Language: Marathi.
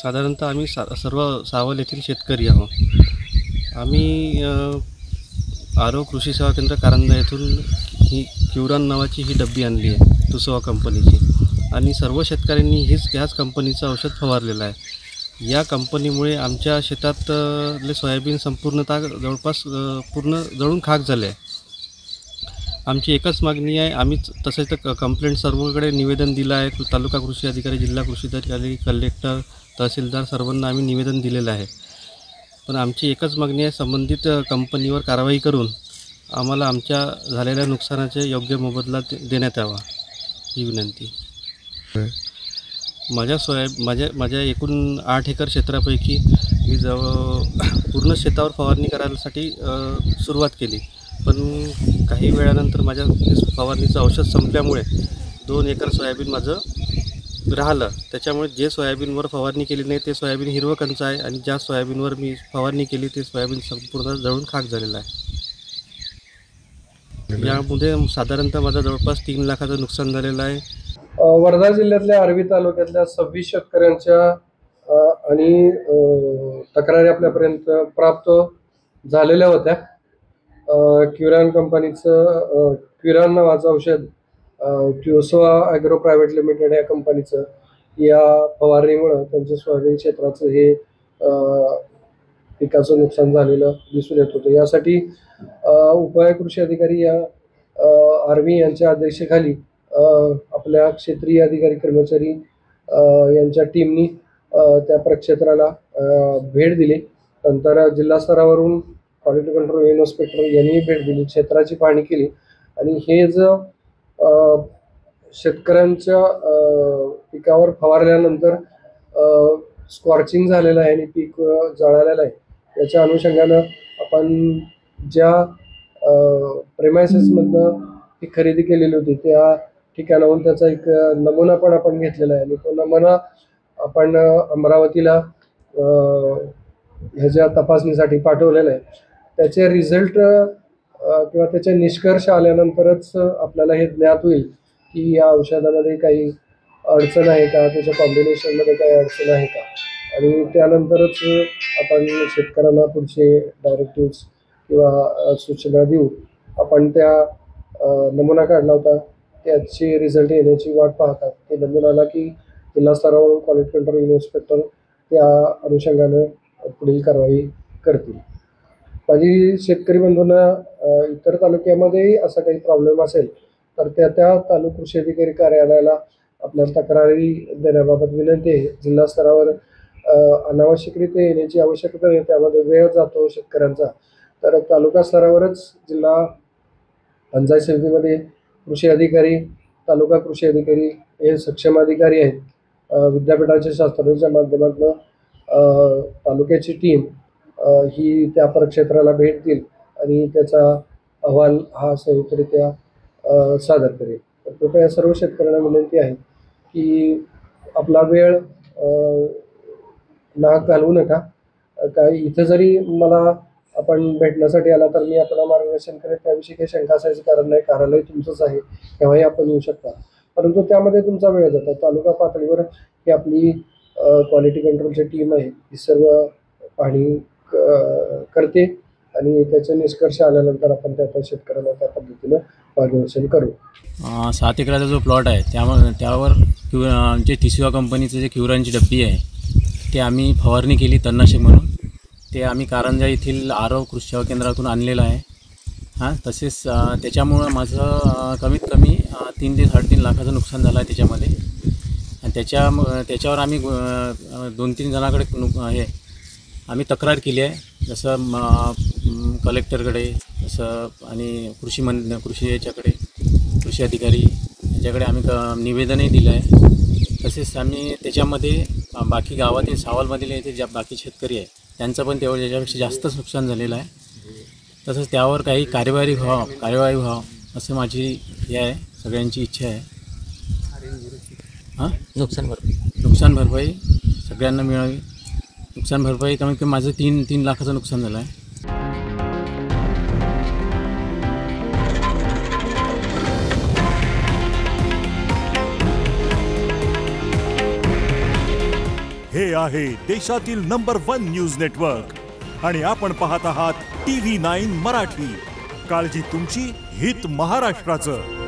साधारणतः आम्ही सर्व सावल येथील शेतकरी आहोत. आम्ही आरो कृषी सेवा केंद्र कारंजा येथून ही क्युरान नावाची ही डब्बी आणली आहे तुसवा कंपनीची, आणि सर्व शेतकऱ्यांनी ह्याच कंपनीचं औषध फवारलेलं आहे. या कंपनीमुळे आमच्या शेतातले सोयाबीन संपूर्णतः जवळपास पूर्ण जळून खाक झाले आहे. आमची एकच मागणी आहे. आम्ही तसेच तर कंप्लेंट सर्वकडे निवेदन दिलं आहे. तालुका कृषी अधिकारी, जिल्हा कृषी अधिकारी, कलेक्टर, तहसीलदार सर्वांना आम्ही निवेदन दिलेलं आहे. पण आमची एकच मागणी आहे, संबंधित कंपनीवर कारवाई करून आम्हाला आमच्या झालेल्या नुकसानाचे योग्य मोबदला देण्यात यावा, ही विनंती. माझ्या एकूण 8 एकर क्षेत्रापैकी मी पूर्ण शेतावर फवारणी करायसाठी सुरुवात केली. पण काही वेळानंतर माझ्या फवारणीचं औषध संपल्यामुळे 2 एकर सोयाबीन माझं राहिलं. त्याच्यामुळे जे सोयाबीनवर फवारणी केली नाही ते सोयाबीन हिरवं कंच आहे, आणि ज्या सोयाबीनवर मी फवारणी केली ते सोयाबीन संपूर्ण जळून खाक झालेलं आहे. यामध्ये साधारणतः माझं जवळपास 3 लाखाचं नुकसान झालेलं आहे. वर्धा जिल्ह्यातल्या आर्वी तालुक्यातल्या 26 शेतकऱ्यांच्या आणि तक्रारी आपल्यापर्यंत प्राप्त झालेल्या होत्या. क्युरान कंपनीचं क्युरान नावाचं औषध ट्युसवा ॲग्रो प्रायव्हेट लिमिटेड या कंपनीचं या फवारणीमुळं त्यांच्या सोयाबीन क्षेत्राचं हे पिकाचं नुकसान झालेलं दिसून येत होतं. यासाठी उपाय कृषी अधिकारी या आर्वी यांच्या अध्यक्षतेखाली आपल्या क्षेत्रीय अधिकारी कर्मचारी यांच्या टीमनी त्या प्रक्षेत्राला भेट दिली. नंतर जिल्हा स्तरावरून क्वालिटी कंट्रोल इन्स्पेक्टर यांनी भेट दिली, क्षेत्राची पाहणी केली, आणि हे जो शेतकऱ्यांच्या पिकावर फवारल्यानंतर स्कॉर्चिंग झालेलं आहे आणि पीक जळालेलं आहे, याच्या अनुषंगानं आपण ज्या प्रेमायसेसमधनं ती खरेदी केलेली होती त्या ठिकाणाहून त्याचा एक नमुना पण आपण घेतलेला आहे, आणि तो नमुना आपण अमरावतीला ह्याच्या तपासणीसाठी पाठवलेला आहे. त्याचे रिझल्ट किंवा त्याचे निष्कर्ष आल्यानंतरच आपल्याला हे ज्ञात होईल की या औषधामध्ये काही अडचण आहे का, त्याच्या कॉम्बिनेशनमध्ये काही अडचण आहे का, आणि त्यानंतरच आपण शेतकऱ्यांना पुढचे डायरेक्टिव्स किंवा सूचना देऊ. आपण त्या नमुना काढला होता, त्याची रिझल्ट येण्याची वाट पाहतात. ते नमुना आला की जिल्हा स्तरावरून क्वालिटी कंट्रोल इन्स्पेक्टर त्या अनुषंगानं पुढील कारवाई करतील. माझी शेतकरी बंधूंना इतर तालुक्यामध्येही असा काही प्रॉब्लेम असेल तर त्या तालुका कृषी अधिकारी कार्यालयाला आपल्या तक्रारी देण्याबाबत विनंती आहे. जिल्हा स्तरावर अनावश्यकरित्या येण्याची आवश्यकता नाही, त्यामध्ये वेळ जातो शेतकऱ्यांचा. तर तालुका स्तरावरच जिल्हा पंचायत समितीमध्ये कृषी अधिकारी, तालुका कृषी अधिकारी हे सक्षम अधिकारी आहेत. विद्यापीठाच्या शास्त्रज्ञांच्या माध्यमातून तालुक्याची टीम ही त्या प्रक्षेत्राला भेट देईल आणि त्याचा अहवाल हा संयुक्तरित्या सादर करेल. तर कृपया सर्व शेतकऱ्यांना विनंती आहे की आपला वेळ नाहक घालवू नका. काय इथं जरी मला आपण भेटण्यासाठी आला तर मी आपल्याला मार्गदर्शन करेल, त्याविषयी काही शंका असायचं कारण नाही. कार्यालय तुमचंच आहे, केव्हाही आपण येऊ शकता, परंतु त्यामध्ये तुमचा वेळ जातो. तालुका पातळीवर ही आपली क्वालिटी कंट्रोलची टीम आहे, ही सर्व पाहणी करते आणि त्याचे निष्कर्ष आल्यानंतर आपण त्या शेतकऱ्यांना त्या पद्धतीनं मार्गदर्शन करू. 7 एकराचा जो प्लॉट आहे त्यावर आमचे तिसव्या कंपनीचं जे क्युरानची डब्बी आहे ते आम्ही फवारणी केली तणनाशक म्हणून. ते आम्ही कारंजा येथील आरव कृषी सेवा केंद्रातून आणलेलं आहे. तसेच त्याच्यामुळं माझं कमीत कमी 3 ते 3.5 लाखाचं नुकसान झालं आहे त्याच्यामध्ये. आणि त्याच्यावर आम्ही 2-3 जणांकडे आम्ही तक्रार केली आहे, जसं कलेक्टरकडे जसं आणि कृषी याच्याकडे कृषी अधिकारी याच्याकडे आम्ही निवेदनही दिलं आहे. तसेच आम्ही त्याच्यामध्ये बाकी गावातील सावलमधील येथे ज्या बाकी शेतकरी आहे त्यांचं पण त्याच्यापेक्षा जास्तच नुकसान झालेलं आहे. तसंच त्यावर काही कार्यवाही व्हावं असं माझी हे आहे, सगळ्यांची इच्छा आहे. नुकसान भरपाई सगळ्यांना मिळावी. नुकसान भरपाई कमीत कमी माझं 3 लाखाचं नुकसान झालं आहे. हे आहे देशातील नंबर 1 न्यूज नेटवर्क आणि आपण पाहत आहात TV9 मराठी. काळजी तुमची, हित महाराष्ट्राचं.